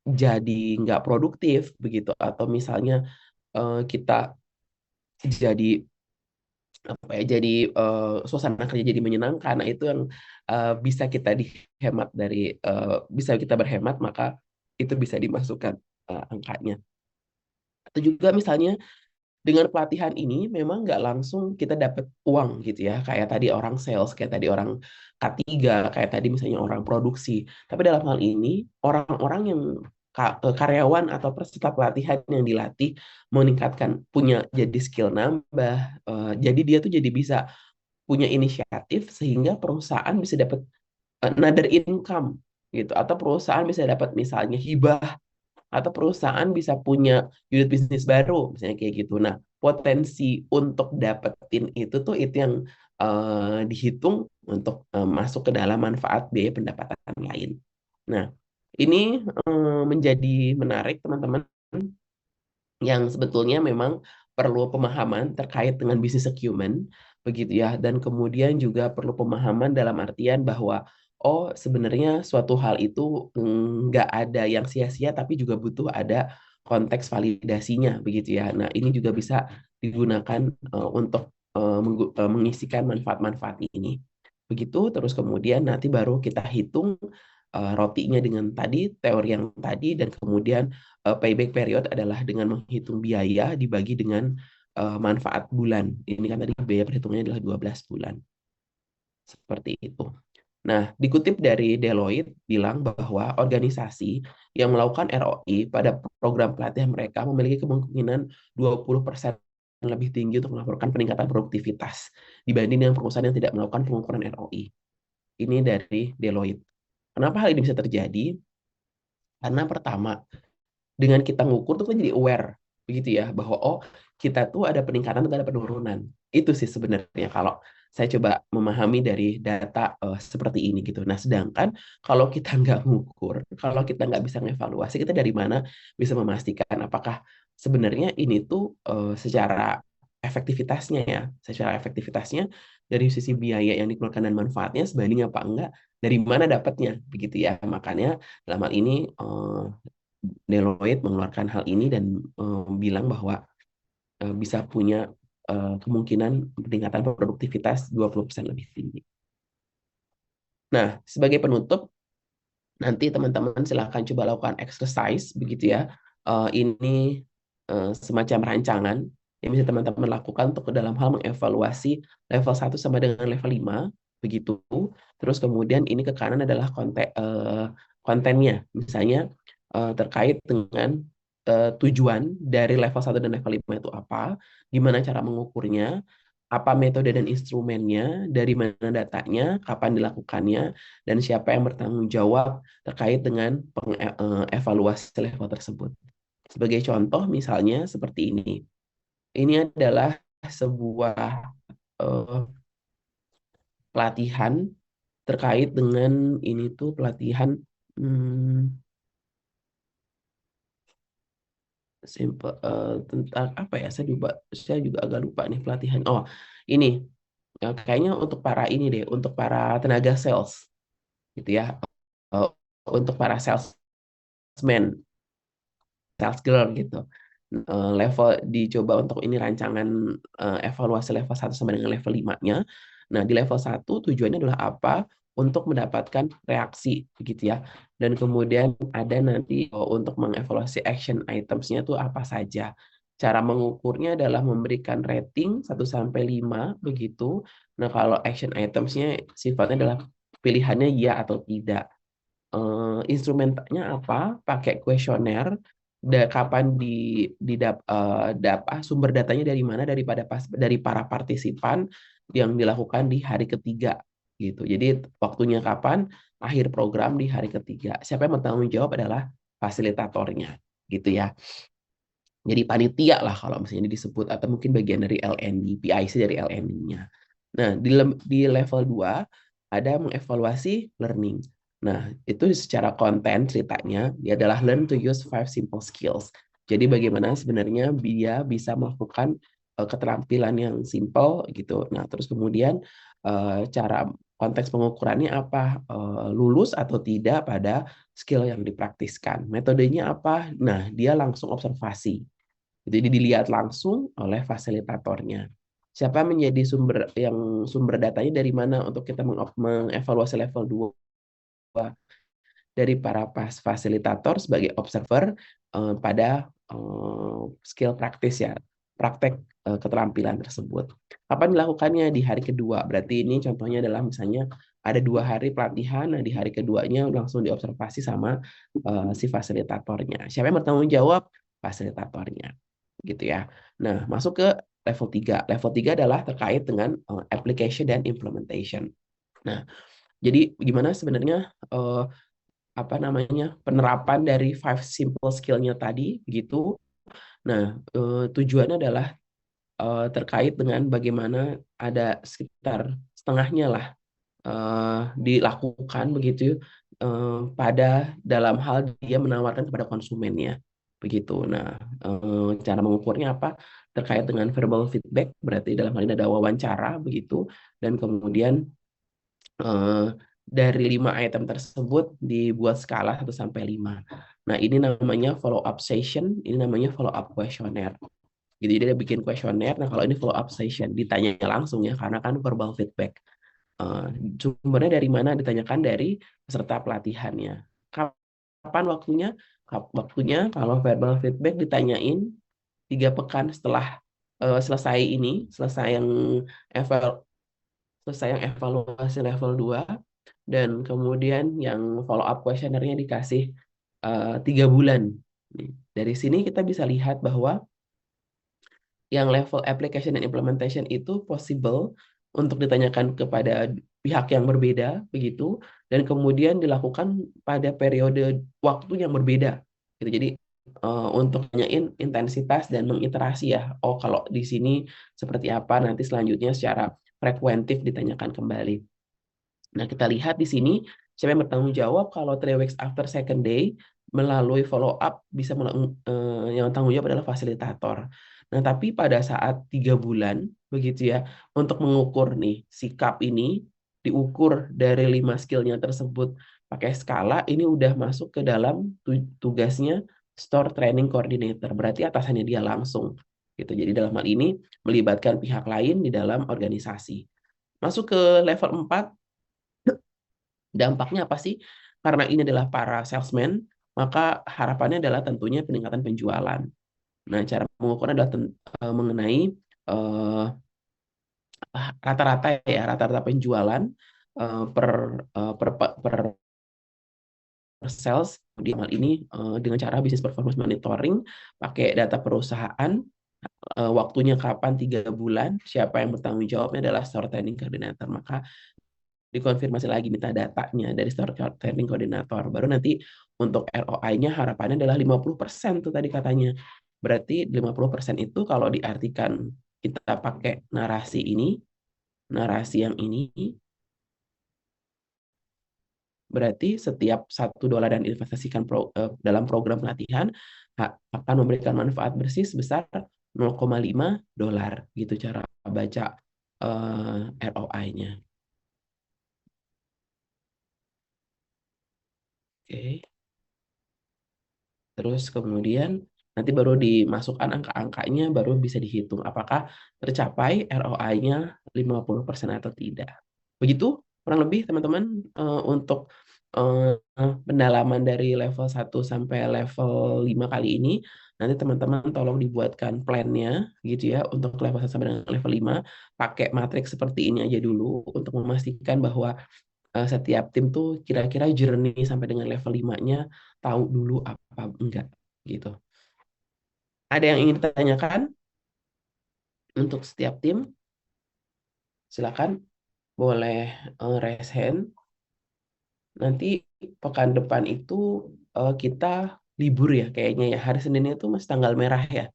jadi nggak produktif begitu, atau misalnya kita jadi apa ya jadi suasana kerja jadi menyenangkan. Nah, itu yang bisa kita dihemat dari bisa kita berhemat, maka itu bisa dimasukkan angkanya. Atau juga misalnya dengan pelatihan ini memang nggak langsung kita dapat uang gitu ya, kayak tadi orang sales, kayak tadi orang K3, kayak tadi misalnya orang produksi. Tapi dalam hal ini orang-orang yang karyawan atau peserta pelatihan yang dilatih meningkatkan punya jadi skill nambah, jadi dia tuh jadi bisa punya inisiatif sehingga perusahaan bisa dapat another income gitu, atau perusahaan bisa dapat misalnya hibah, atau perusahaan bisa punya unit bisnis baru misalnya kayak gitu. Nah, potensi untuk dapetin itu yang dihitung untuk masuk ke dalam manfaat biaya pendapatan lain. Nah, ini menjadi menarik teman-teman, yang sebetulnya memang perlu pemahaman terkait dengan bisnis acumen begitu ya, dan kemudian juga perlu pemahaman dalam artian bahwa oh sebenarnya suatu hal itu nggak ada yang sia-sia tapi juga butuh ada konteks validasinya begitu ya. Nah, ini juga bisa digunakan untuk mengisikan manfaat-manfaat ini begitu. Terus kemudian nanti baru kita hitung rotinya dengan tadi teori yang tadi, dan kemudian payback period adalah dengan menghitung biaya dibagi dengan manfaat bulan. Ini kan tadi biaya perhitungannya adalah 12 bulan. Seperti itu. Nah, dikutip dari Deloitte bilang bahwa organisasi yang melakukan ROI pada program pelatihan mereka memiliki kemungkinan 20% lebih tinggi untuk melaporkan peningkatan produktivitas dibanding dengan perusahaan yang tidak melakukan pengukuran ROI. Ini dari Deloitte. Kenapa hal ini bisa terjadi? Karena pertama, dengan kita ngukur tuh kita jadi aware begitu ya, bahwa oh kita tuh ada peningkatan atau ada penurunan. Itu sih sebenarnya kalau saya coba memahami dari data seperti ini gitu. Nah, sedangkan kalau kita nggak ngukur, kalau kita nggak bisa mengevaluasi, kita dari mana bisa memastikan apakah sebenarnya ini tuh secara efektivitasnya ya, secara efektivitasnya dari sisi biaya yang dikeluarkan dan manfaatnya sebanding apa enggak, dari mana dapatnya begitu ya. Makanya dalam hal ini Deloitte mengeluarkan hal ini dan bilang bahwa bisa punya kemungkinan peningkatan produktivitas 20% lebih tinggi. Nah, sebagai penutup, nanti teman-teman silahkan coba lakukan exercise begitu ya. Ini semacam rancangan. yang bisa teman-teman lakukan untuk dalam hal mengevaluasi level 1 sama dengan level 5 begitu. Terus kemudian ini ke kanan adalah kontennya, misalnya terkait dengan tujuan dari level 1 dan level 5 itu apa, gimana cara mengukurnya, apa metode dan instrumennya, dari mana datanya, kapan dilakukannya, dan siapa yang bertanggung jawab terkait dengan evaluasi level tersebut. Sebagai contoh misalnya seperti ini. Ini adalah sebuah eh, pelatihan terkait dengan ini tuh pelatihan hmm, simple tentang apa ya? Saya juga agak lupa nih pelatihan. Oh, ini kayaknya untuk para ini deh, untuk para tenaga sales gitu ya. Eh, untuk para salesman, sales girl gitu. Level dicoba untuk ini rancangan evaluasi level 1 sama dengan level 5-nya. Nah, di level 1 tujuannya adalah apa? Untuk mendapatkan reaksi begitu ya. Dan kemudian ada nanti untuk mengevaluasi action items-nya tuh apa saja. Cara mengukurnya adalah memberikan rating 1 sampai 5 begitu. Nah, kalau action items-nya sifatnya adalah pilihannya ya atau tidak. Instrumennya apa? Pakai kuesioner. Kapan sumber datanya dari mana, dari para partisipan yang dilakukan di hari ketiga gitu. Jadi waktunya kapan? Akhir program di hari ketiga. Siapa yang bertanggung jawab adalah fasilitatornya gitu ya. Jadi panitia lah kalau misalnya disebut, atau mungkin bagian dari LND, PIC dari LND-nya. Nah, di level 2 ada mengevaluasi learning. Nah, itu secara konten ceritanya dia adalah learn to use 5 simple skills. Jadi bagaimana sebenarnya dia bisa melakukan keterampilan yang simple gitu. Nah, terus kemudian cara konteks pengukurannya apa? Lulus atau tidak pada skill yang dipraktiskan. Metodenya apa? Nah, dia langsung observasi. Jadi dilihat langsung oleh fasilitatornya. Siapa menjadi sumber datanya dari mana untuk kita mengevaluasi level 2 dari para fasilitator sebagai observer pada skill praktis ya, praktek keterampilan tersebut. Kapan dilakukannya? Di hari kedua. Berarti ini contohnya adalah misalnya ada 2 hari pelatihan, nah di hari keduanya langsung diobservasi sama si fasilitatornya. Siapa yang bertanggung jawab? Fasilitatornya gitu ya. Nah, masuk ke level 3. Level 3 adalah terkait dengan application dan implementation. Nah, jadi gimana sebenarnya apa namanya penerapan dari 5 simple skill-nya tadi gitu. Nah, tujuannya adalah terkait dengan bagaimana ada sekitar setengahnya lah dilakukan begitu pada dalam hal dia menawarkan kepada konsumennya begitu. Nah, cara mengukurnya apa? Terkait dengan verbal feedback, berarti dalam hal ini ada wawancara begitu, dan kemudian eh, dari 5 item tersebut dibuat skala 1 sampai 5. Nah, ini namanya follow up session, ini namanya follow up questionnaire. Gitu, jadi dia bikin kuesioner. Nah, kalau ini follow up session, ditanya langsung ya, karena kan verbal feedback. Eh, Sumbernya dari mana? Ditanyakan dari peserta pelatihannya. Kapan waktunya? Waktunya kalau verbal feedback ditanyain 3 pekan setelah selesai ini, eval selesai yang evaluasi level 2, dan kemudian yang follow up questionnaire-nya dikasih 3 bulan. Nih, dari sini kita bisa lihat bahwa yang level application dan implementation itu possible untuk ditanyakan kepada pihak yang berbeda begitu, dan kemudian dilakukan pada periode waktu yang berbeda gitu. Jadi untuk tanyain intensitas dan mengiterasi ya, oh kalau di sini seperti apa, nanti selanjutnya secara frekuentif ditanyakan kembali. Nah, kita lihat di sini siapa yang bertanggung jawab kalau 3 weeks after second day melalui follow up bisa yang tanggung jawab adalah fasilitator. Nah, tapi pada saat 3 bulan begitu ya, untuk mengukur nih sikap ini diukur dari 5 skillnya tersebut pakai skala, ini udah masuk ke dalam tugasnya store training coordinator. Berarti atasannya dia langsung gitu. Jadi dalam hal ini melibatkan pihak lain di dalam organisasi. Masuk ke level 4. Dampaknya apa sih? Karena ini adalah para salesman, maka harapannya adalah tentunya peningkatan penjualan. Nah, cara mengukur adalah mengenai eh, rata-rata ya, rata-rata penjualan per per sales di amal ini dengan cara bisnis performance monitoring, pakai data perusahaan, waktunya kapan 3 bulan, siapa yang bertanggung jawabnya adalah store training coordinator. Maka dikonfirmasi lagi minta datanya dari store training coordinator. Baru nanti untuk ROI-nya harapannya adalah 50% tuh tadi katanya. Berarti 50% itu kalau diartikan kita pakai narasi ini, narasi yang ini, berarti setiap $1 yang diinvestasikan dalam program pelatihan akan memberikan manfaat bersih sebesar $0,5 gitu cara baca ROI-nya. Oke. Terus kemudian nanti baru dimasukkan angka-angkanya, baru bisa dihitung apakah tercapai ROI-nya 50% atau tidak. Begitu kurang lebih teman-teman untuk pendalaman dari level 1 sampai level 5 kali ini. Nanti teman-teman tolong dibuatkan plan-nya gitu ya untuk level 1 sampai dengan level 5. Pakai matriks seperti ini aja dulu untuk memastikan bahwa setiap tim tuh kira-kira journey sampai dengan level 5-nya tahu dulu apa enggak gitu. Ada yang ingin ditanyakan untuk setiap tim? Silakan boleh raise hand. Nanti pekan depan itu kita libur ya kayaknya ya. Hari Senin itu masih tanggal merah ya.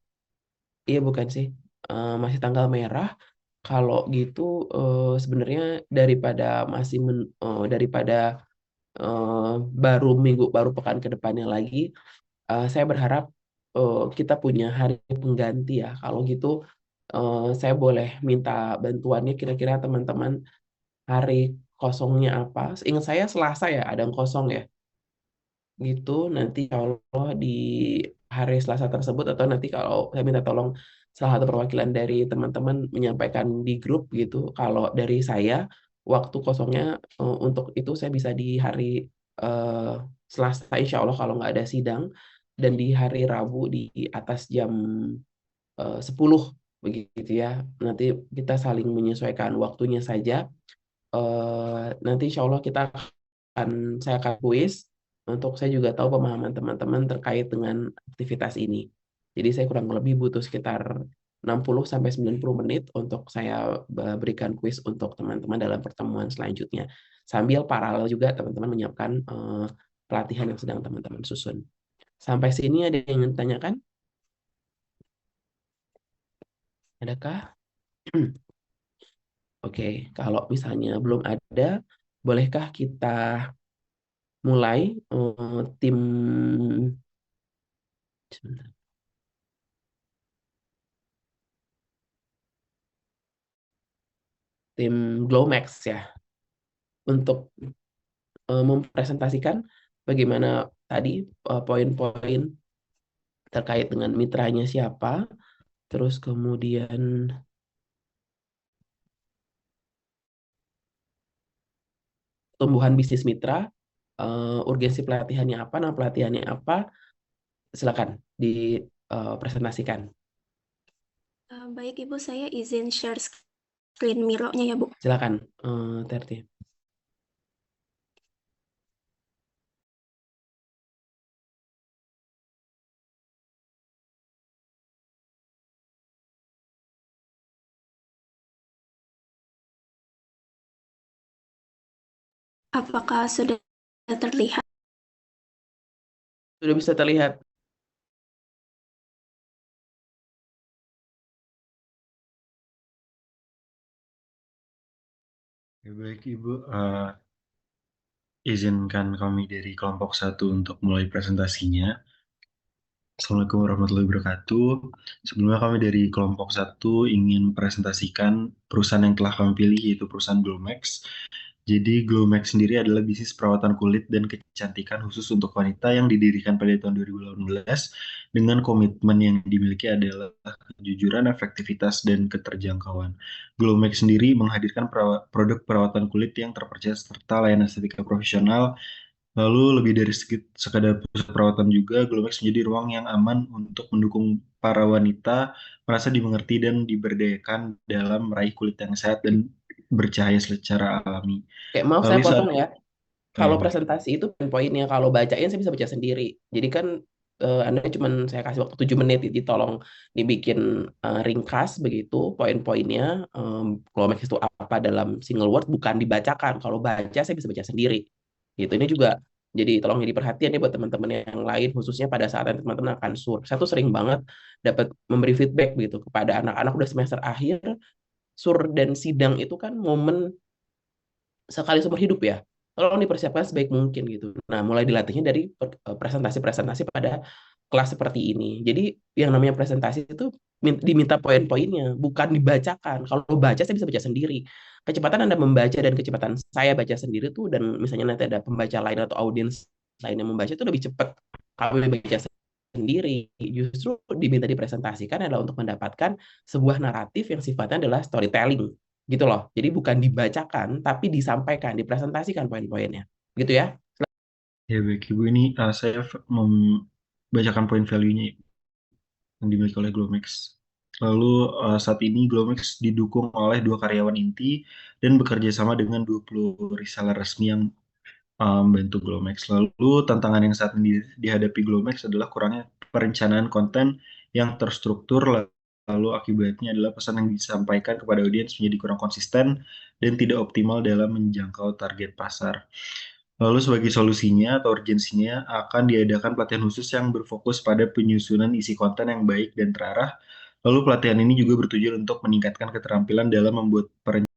Iya bukan sih? Masih tanggal merah. Kalau gitu sebenarnya daripada daripada eh, baru pekan ke depannya lagi, saya berharap kita punya hari pengganti ya. Kalau gitu, saya boleh minta bantuannya kira-kira teman-teman hari kosongnya apa. Ingat saya Selasa ya, ada yang kosong ya. Gitu, nanti kalau di hari Selasa tersebut atau nanti kalau saya minta tolong salah satu perwakilan dari teman-teman menyampaikan di grup gitu. Kalau dari saya, waktu kosongnya untuk itu saya bisa di hari eh, Selasa insya Allah kalau nggak ada sidang dan di hari Rabu di atas jam 10 begitu ya. Nanti kita saling menyesuaikan waktunya saja. Nanti insya Allah saya akan kuis untuk saya juga tahu pemahaman teman-teman terkait dengan aktivitas ini. Jadi saya kurang lebih butuh sekitar 60 sampai 90 menit untuk saya berikan kuis untuk teman-teman dalam pertemuan selanjutnya. Sambil paralel juga teman-teman menyiapkan pelatihan yang sedang teman-teman susun. Sampai sini ada yang ingin ditanyakan? Adakah? Oke, kalau misalnya belum ada, bolehkah kita mulai tim tim Glowmax ya untuk mempresentasikan bagaimana tadi poin-poin terkait dengan mitranya siapa, terus kemudian tumbuhan bisnis mitra, urgensi pelatihannya apa, nah pelatihannya apa, silakan dipresentasikan. Baik Ibu, saya izin share screen Miro-nya ya Bu. Silakan, Terti. Apakah sudah terlihat? Sudah bisa terlihat. Ya, baik Ibu, izinkan kami dari kelompok 1 untuk mulai presentasinya. Assalamualaikum warahmatullahi wabarakatuh. Sebelumnya kami dari kelompok 1 ingin presentasikan perusahaan yang telah kami pilih yaitu perusahaan Glomex. Jadi Glomex sendiri adalah bisnis perawatan kulit dan kecantikan khusus untuk wanita yang didirikan pada tahun 2018 dengan komitmen yang dimiliki adalah kejujuran, efektivitas, dan keterjangkauan. Glomex sendiri menghadirkan produk perawatan kulit yang terpercaya serta layanan estetika profesional Lalu lebih dari sekadar pusat perawatan juga, Glomex menjadi ruang yang aman untuk mendukung para wanita merasa dimengerti dan diberdayakan dalam meraih kulit yang sehat dan bercahaya secara alami. Kayak maaf saya Lalu saat, potong ya. oh ya Kalau baik. presentasi itu poin-poinnya, kalau bacain saya bisa baca sendiri. Jadi kan Anda cuman saya kasih waktu 7 menit, jadi tolong dibikin ringkas begitu poin-poinnya. Climax itu apa dalam single word, bukan dibacakan. Kalau baca saya bisa baca sendiri. Gitu. Ini juga jadi tolong jadi perhatian nih buat teman-teman yang lain, khususnya pada saat nanti teman-teman akan sur. Saya tuh sering banget dapat memberi feedback gitu kepada anak-anak udah semester akhir. Sur dan sidang itu kan momen sekali seumur hidup ya. Tolong dipersiapkan sebaik mungkin gitu. Nah, mulai dilatihnya dari presentasi-presentasi pada kelas seperti ini. Jadi yang namanya presentasi itu diminta poin-poinnya, bukan dibacakan. Kalau baca saya bisa baca sendiri. Kecepatan Anda membaca dan kecepatan saya baca sendiri tuh, dan misalnya nanti ada pembaca lain atau audiens lain yang membaca itu lebih cepat. Kami baca sendiri. Justru diminta dipresentasikan adalah untuk mendapatkan sebuah naratif yang sifatnya adalah storytelling gitu loh. Jadi bukan dibacakan, tapi disampaikan, dipresentasikan poin-poinnya. Gitu ya. Ya baik Ibu, ini saya membacakan poin value-nya yang dimiliki oleh Glomex. Lalu saat ini Glomex didukung oleh 2 karyawan inti dan bekerja sama dengan 20 reseller resmi yang membantu Glomex. Lalu tantangan yang saat ini dihadapi Glomex adalah kurangnya perencanaan konten yang terstruktur, lalu akibatnya adalah pesan yang disampaikan kepada audiens menjadi kurang konsisten dan tidak optimal dalam menjangkau target pasar. Lalu sebagai solusinya atau urgensinya akan diadakan pelatihan khusus yang berfokus pada penyusunan isi konten yang baik dan terarah. Lalu pelatihan ini juga bertujuan untuk meningkatkan keterampilan dalam membuat perencanaan